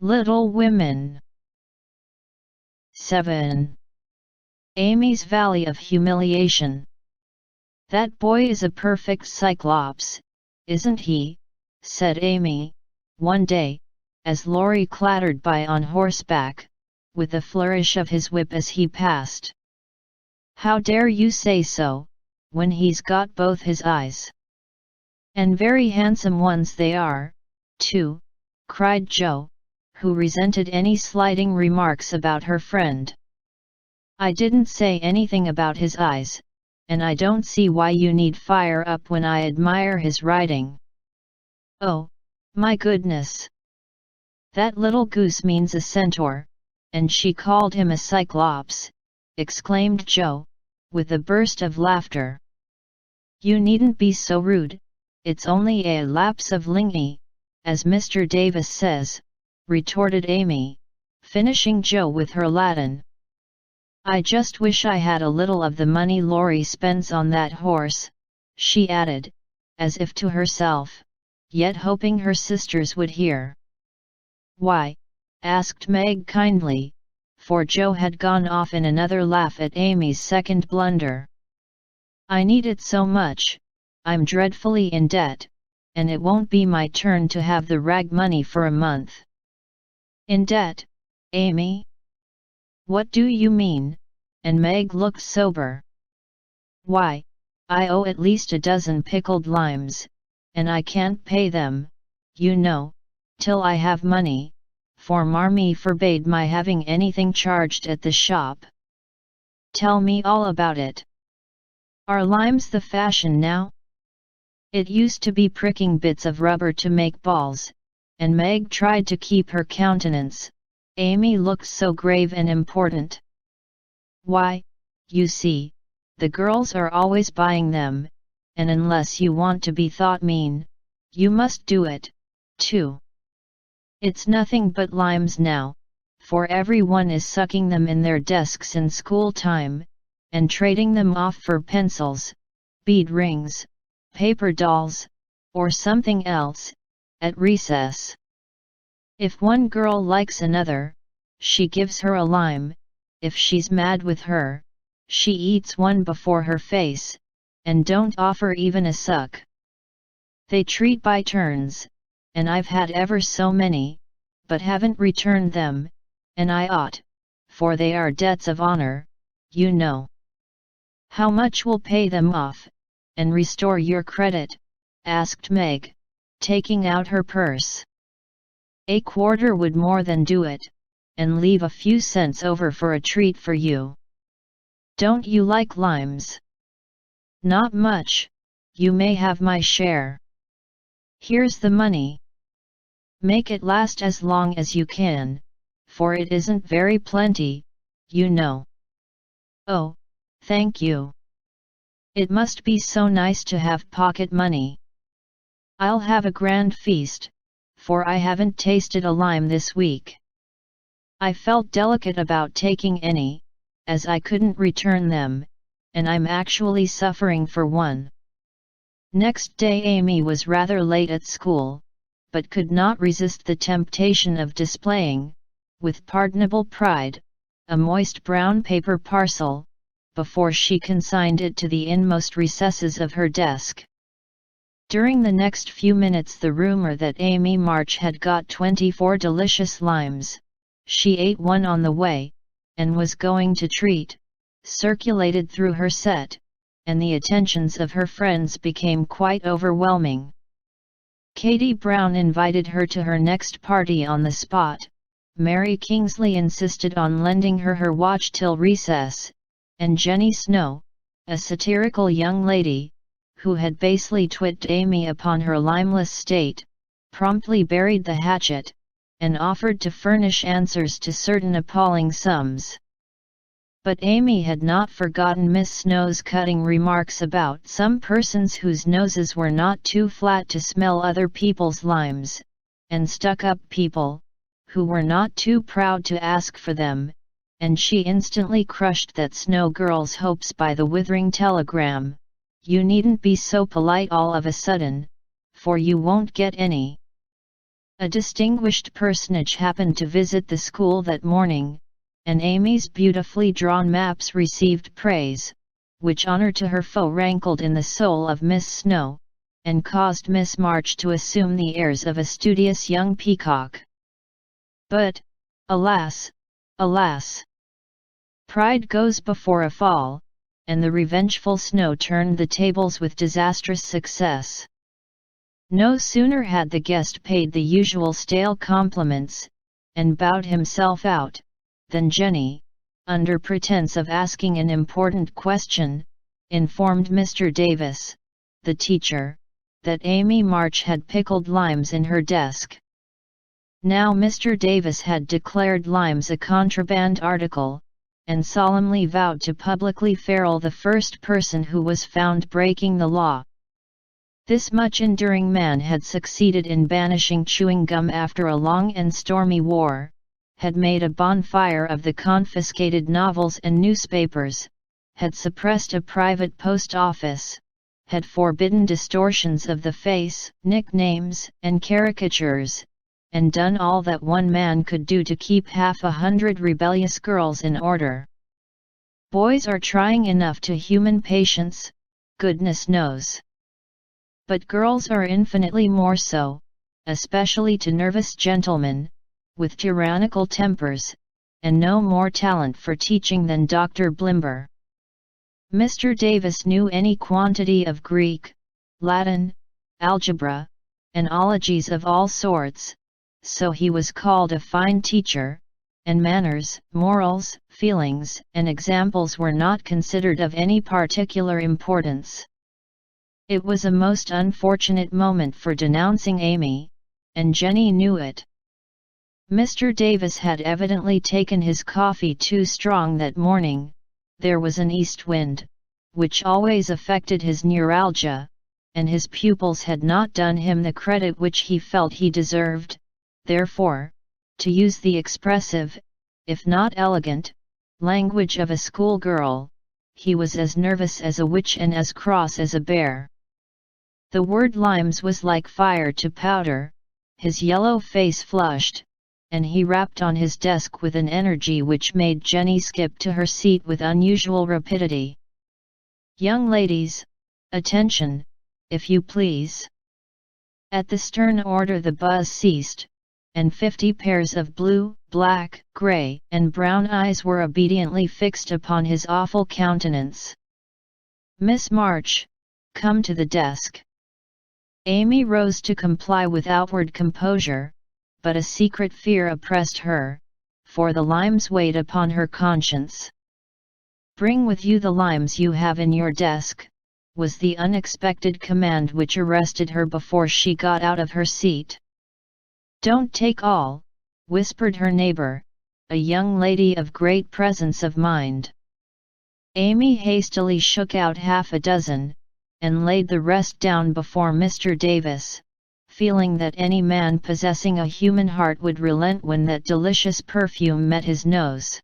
Little Women. 7. Amy's Valley of Humiliation. That boy is a perfect cyclops, isn't he? Said Amy, one day, as Laurie clattered by on horseback, with a flourish of his whip as he passed. How dare you say so, when he's got both his eyes? And very handsome ones they are, too, cried Jo, who resented any slighting remarks about her friend. I didn't say anything about his eyes, and I don't see why you need fire up when I admire his riding. Oh, my goodness! That little goose means a centaur, and she called him a cyclops, exclaimed Jo, with a burst of laughter. You needn't be so rude, it's only a lapse of linguae, as Mr. Davis says, retorted Amy, finishing Jo with her Latin. I just wish I had a little of the money Laurie spends on that horse, she added, as if to herself, yet hoping her sisters would hear. Why? Asked Meg kindly, for Jo had gone off in another laugh at Amy's second blunder. I need it so much, I'm dreadfully in debt, and it won't be my turn to have the rag money for a month. In debt, Amy? What do you mean? And Meg looked sober. Why, I owe at least a dozen pickled limes, and I can't pay them, you know, till I have money, for Marmee forbade my having anything charged at the shop. Tell me all about it. Are limes the fashion now? It used to be pricking bits of rubber to make balls, and Meg tried to keep her countenance. Amy looked so grave and important. Why, you see, the girls are always buying them, and unless you want to be thought mean, you must do it, too. It's nothing but limes now, for everyone is sucking them in their desks in school time, and trading them off for pencils, bead rings, paper dolls, or something else, at recess. If one girl likes another, she gives her a lime. If she's mad with her, she eats one before her face, and don't offer even a suck. They treat by turns, and I've had ever so many, but haven't returned them, and I ought, for they are debts of honor, you know. How much will pay them off, and restore your credit? Asked Meg, taking out her purse. A quarter would more than do it, and leave a few cents over for a treat for you. Don't you like limes? Not much, you may have my share. Here's the money. Make it last as long as you can, for it isn't very plenty, you know. Oh, thank you. It must be so nice to have pocket money. I'll have a grand feast, for I haven't tasted a lime this week. I felt delicate about taking any, as I couldn't return them, and I'm actually suffering for one. Next day Amy was rather late at school, but could not resist the temptation of displaying, with pardonable pride, a moist brown paper parcel, before she consigned it to the inmost recesses of her desk. During the next few minutes the rumor that Amy March had got 24 delicious limes, she ate one on the way, and was going to treat, circulated through her set, and the attentions of her friends became quite overwhelming. Katie Brown invited her to her next party on the spot, Mary Kingsley insisted on lending her watch till recess, and Jenny Snow, a satirical young lady, who had basely twitted Amy upon her limeless state, promptly buried the hatchet, and offered to furnish answers to certain appalling sums. But Amy had not forgotten Miss Snow's cutting remarks about some persons whose noses were not too flat to smell other people's limes, and stuck-up people, who were not too proud to ask for them, and she instantly crushed that Snow girl's hopes by the withering telegram, "You needn't be so polite all of a sudden, for you won't get any." A distinguished personage happened to visit the school that morning, and Amy's beautifully drawn maps received praise, which honor to her foe rankled in the soul of Miss Snow, and caused Miss March to assume the airs of a studious young peacock. But, alas, alas! Pride goes before a fall, and the revengeful Snow turned the tables with disastrous success. No sooner had the guest paid the usual stale compliments, and bowed himself out, than Jenny, under pretense of asking an important question, informed Mr. Davis, the teacher, that Amy March had pickled limes in her desk. Now Mr. Davis had declared limes a contraband article, and solemnly vowed to publicly ferule the first person who was found breaking the law. This much enduring man had succeeded in banishing chewing gum after a long and stormy war, had made a bonfire of the confiscated novels and newspapers, had suppressed a private post office, had forbidden distortions of the face, nicknames, and caricatures, and done all that one man could do to keep 100 rebellious girls in order. Boys are trying enough to human patience, goodness knows. But girls are infinitely more so, especially to nervous gentlemen, with tyrannical tempers, and no more talent for teaching than Dr. Blimber. Mr. Davis knew any quantity of Greek, Latin, algebra, and ologies of all sorts, so he was called a fine teacher, and manners, morals, feelings, and examples were not considered of any particular importance. It was a most unfortunate moment for denouncing Amy, and Jenny knew it. Mr. Davis had evidently taken his coffee too strong that morning. There was an east wind, which always affected his neuralgia, and his pupils had not done him the credit which he felt he deserved. Therefore, to use the expressive, if not elegant, language of a schoolgirl, he was as nervous as a witch and as cross as a bear. The word limes was like fire to powder, his yellow face flushed, and he rapped on his desk with an energy which made Jenny skip to her seat with unusual rapidity. "Young ladies, attention, if you please." At the stern order the buzz ceased, and 50 pairs of blue, black, grey, and brown eyes were obediently fixed upon his awful countenance. "Miss March, come to the desk." Amy rose to comply with outward composure, but a secret fear oppressed her, for the limes weighed upon her conscience. "Bring with you the limes you have in your desk," was the unexpected command which arrested her before she got out of her seat. "Don't take all," whispered her neighbor, a young lady of great presence of mind. Amy hastily shook out half a dozen, and laid the rest down before Mr. Davis, feeling that any man possessing a human heart would relent when that delicious perfume met his nose.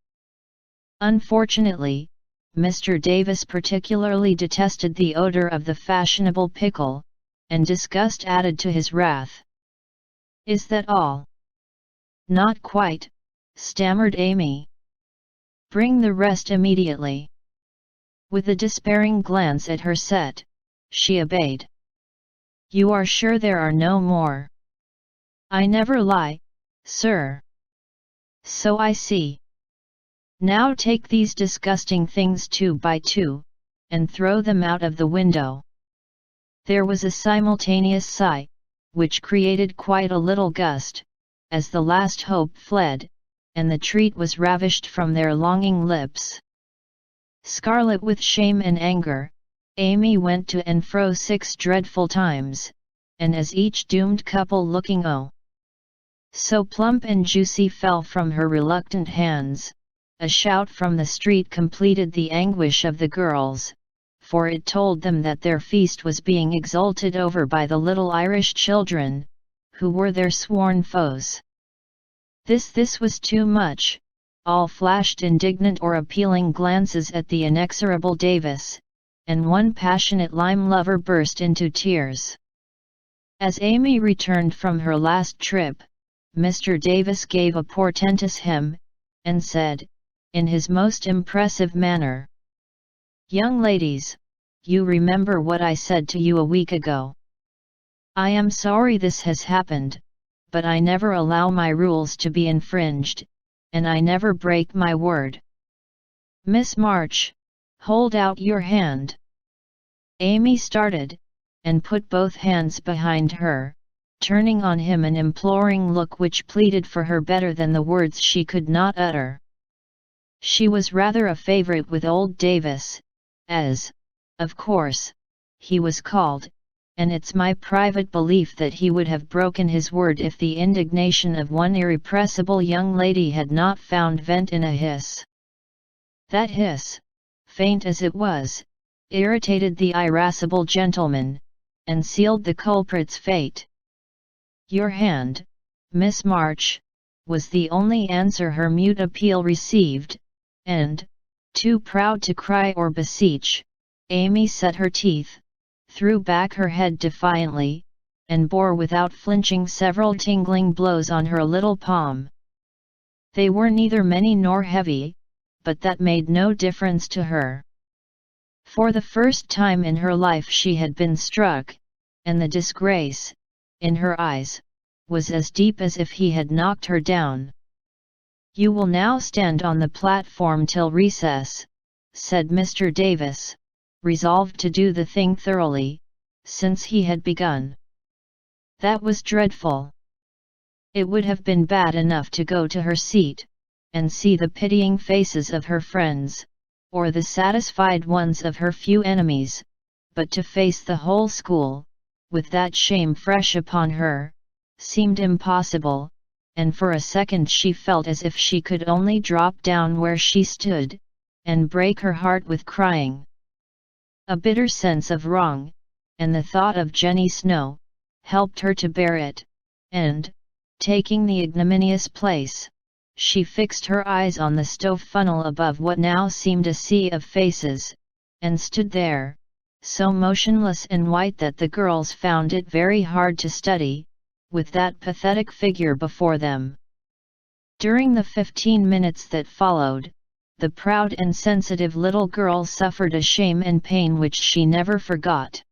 Unfortunately, Mr. Davis particularly detested the odor of the fashionable pickle, and disgust added to his wrath. "Is that all?" "Not quite," stammered Amy. "Bring the rest immediately." With a despairing glance at her set, she obeyed. "You are sure there are no more?" "I never lie, sir." "So I see. Now take these disgusting things 2 by 2, and throw them out of the window." There was a simultaneous sigh, which created quite a little gust, as the last hope fled, and the treat was ravished from their longing lips. Scarlet with shame and anger, Amy went to and fro 6 dreadful times, and as each doomed couple looking so plump and juicy fell from her reluctant hands, a shout from the street completed the anguish of the girls, for it told them that their feast was being exulted over by the little Irish children, who were their sworn foes. This was too much. All flashed indignant or appealing glances at the inexorable Davis, and one passionate lime lover burst into tears. As Amy returned from her last trip, Mr. Davis gave a portentous hem, and said, in his most impressive manner, "Young ladies, you remember what I said to you a week ago. I am sorry this has happened, but I never allow my rules to be infringed, and I never break my word. Miss March, hold out your hand." Amy started, and put both hands behind her, turning on him an imploring look which pleaded for her better than the words she could not utter. She was rather a favorite with old Davis, as, of course, he was called, and it's my private belief that he would have broken his word if the indignation of one irrepressible young lady had not found vent in a hiss. That hiss, faint as it was, irritated the irascible gentleman, and sealed the culprit's fate. "Your hand, Miss March," was the only answer her mute appeal received, and, too proud to cry or beseech, Amy set her teeth, threw back her head defiantly, and bore without flinching several tingling blows on her little palm. They were neither many nor heavy, but that made no difference to her. For the first time in her life she had been struck, and the disgrace, in her eyes, was as deep as if he had knocked her down. "You will now stand on the platform till recess," said Mr. Davis, resolved to do the thing thoroughly, since he had begun. That was dreadful. It would have been bad enough to go to her seat, and see the pitying faces of her friends, or the satisfied ones of her few enemies, but to face the whole school, with that shame fresh upon her, seemed impossible, and for a second she felt as if she could only drop down where she stood, and break her heart with crying. A bitter sense of wrong, and the thought of Jenny Snow, helped her to bear it, and, taking the ignominious place, she fixed her eyes on the stove funnel above what now seemed a sea of faces, and stood there, so motionless and white that the girls found it very hard to study, with that pathetic figure before them. During the 15 minutes that followed, the proud and sensitive little girl suffered a shame and pain which she never forgot.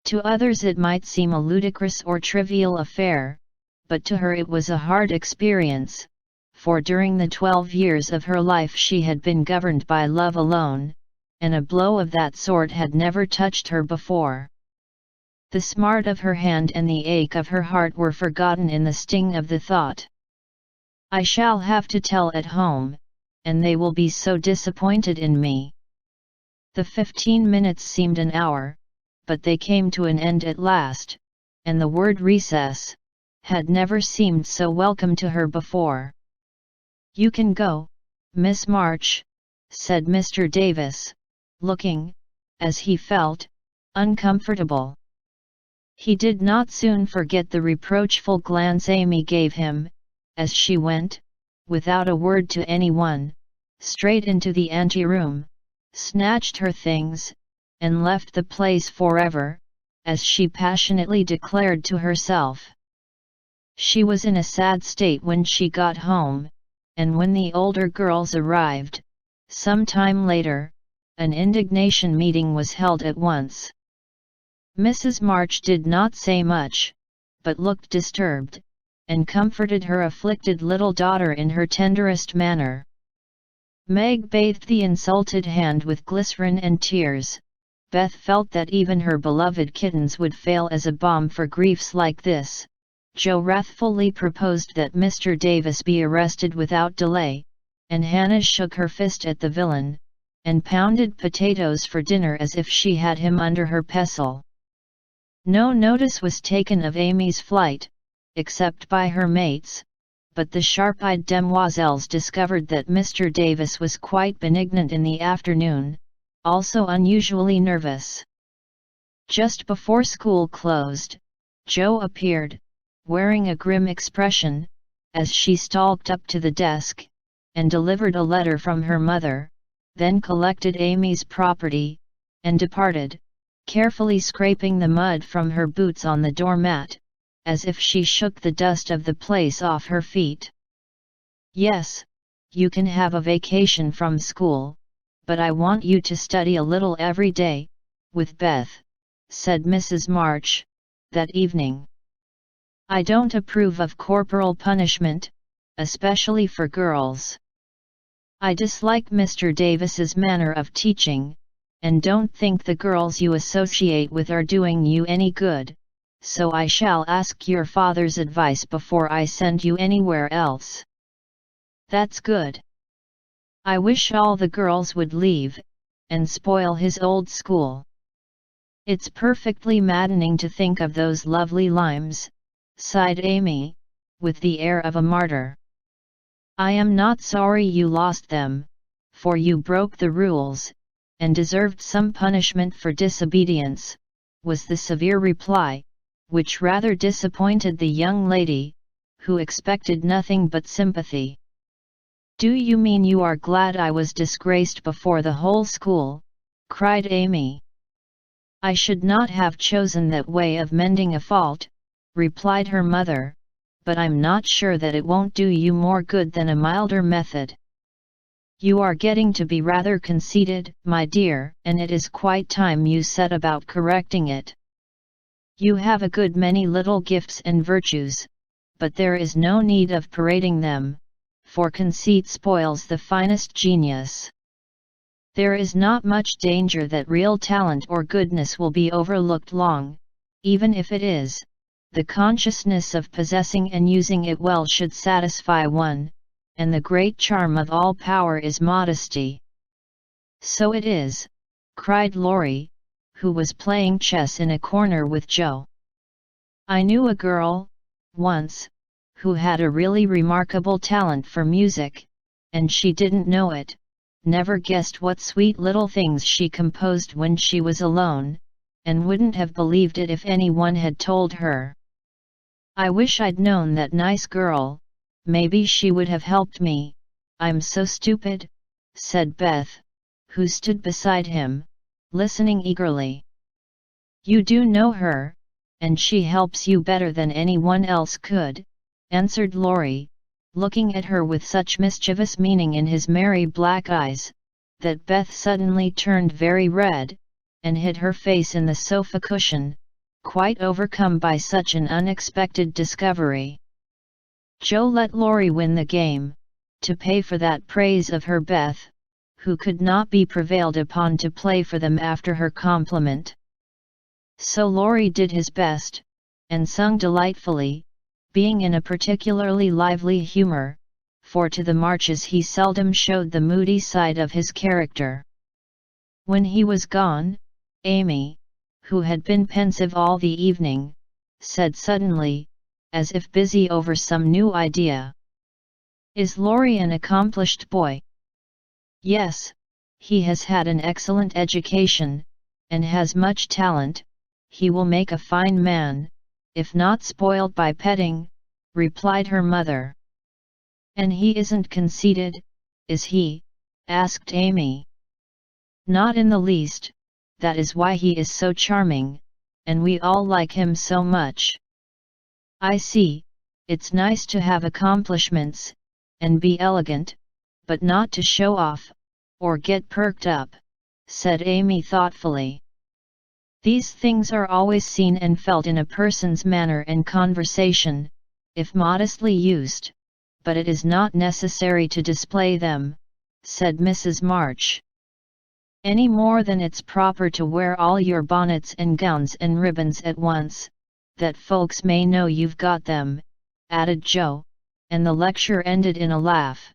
To others it might seem a ludicrous or trivial affair, but to her it was a hard experience, for during the 12 years of her life she had been governed by love alone, and a blow of that sort had never touched her before. The smart of her hand and the ache of her heart were forgotten in the sting of the thought, "I shall have to tell at home, and they will be so disappointed in me." The 15 minutes seemed an hour, but they came to an end at last, and the word recess had never seemed so welcome to her before. "You can go, Miss March," said Mr. Davis, looking, as he felt, uncomfortable. He did not soon forget the reproachful glance Amy gave him, as she went, without a word to anyone, straight into the anteroom, snatched her things, and left the place forever, as she passionately declared to herself. She was in a sad state when she got home, and when the older girls arrived, some time later, an indignation meeting was held at once. Mrs. March did not say much, but looked disturbed, and comforted her afflicted little daughter in her tenderest manner. Meg bathed the insulted hand with glycerin and tears. Beth felt that even her beloved kittens would fail as a balm for griefs like this. Joe wrathfully proposed that Mr. Davis be arrested without delay, and Hannah shook her fist at the villain, and pounded potatoes for dinner as if she had him under her pestle. No notice was taken of Amy's flight, except by her mates, but the sharp-eyed demoiselles discovered that Mr. Davis was quite benignant in the afternoon, also unusually nervous. Just before school closed, Jo appeared, wearing a grim expression, as she stalked up to the desk, and delivered a letter from her mother, then collected Amy's property, and departed, carefully scraping the mud from her boots on the doormat, as if she shook the dust of the place off her feet. "Yes, you can have a vacation from school, but I want you to study a little every day, with Beth," said Mrs. March, that evening. "I don't approve of corporal punishment, especially for girls. I dislike Mr. Davis's manner of teaching, and don't think the girls you associate with are doing you any good, so I shall ask your father's advice before I send you anywhere else." "That's good. I wish all the girls would leave, and spoil his old school. It's perfectly maddening to think of those lovely limes," sighed Amy, with the air of a martyr. "I am not sorry you lost them, for you broke the rules, and deserved some punishment for disobedience," was the severe reply, which rather disappointed the young lady, who expected nothing but sympathy. "Do you mean you are glad I was disgraced before the whole school?" cried Amy. "I should not have chosen that way of mending a fault," replied her mother, "but I'm not sure that it won't do you more good than a milder method. You are getting to be rather conceited, my dear, and it is quite time you set about correcting it. You have a good many little gifts and virtues, but there is no need of parading them, for conceit spoils the finest genius. There is not much danger that real talent or goodness will be overlooked long. Even if it is, the consciousness of possessing and using it well should satisfy one, and the great charm of all power is modesty." "So it is," cried Laurie, who was playing chess in a corner with Joe. "I knew a girl, once, who had a really remarkable talent for music, and she didn't know it, never guessed what sweet little things she composed when she was alone, and wouldn't have believed it if anyone had told her. I wish I'd known that nice girl, maybe she would have helped me. I'm so stupid," said Beth, who stood beside him, listening eagerly. "You do know her, and she helps you better than anyone else could," answered Laurie, looking at her with such mischievous meaning in his merry black eyes, that Beth suddenly turned very red, and hid her face in the sofa cushion, quite overcome by such an unexpected discovery. Joe let Laurie win the game, to pay for that praise of her Beth, who could not be prevailed upon to play for them after her compliment. So Laurie did his best, and sung delightfully, being in a particularly lively humor, for to the Marches he seldom showed the moody side of his character. When he was gone, Amy, who had been pensive all the evening, said suddenly, as if busy over some new idea, "Is Laurie an accomplished boy?" "Yes, he has had an excellent education, and has much talent. He will make a fine man, if not spoiled by petting," replied her mother. "And he isn't conceited, is he?" asked Amy. "Not in the least, that is why he is so charming, and we all like him so much." "I see, it's nice to have accomplishments, and be elegant, but not to show off, or get perked up," said Amy thoughtfully. "These things are always seen and felt in a person's manner and conversation, if modestly used, but it is not necessary to display them," said Mrs. March. "Any more than it's proper to wear all your bonnets and gowns and ribbons at once, that folks may know you've got them," added Joe, and the lecture ended in a laugh.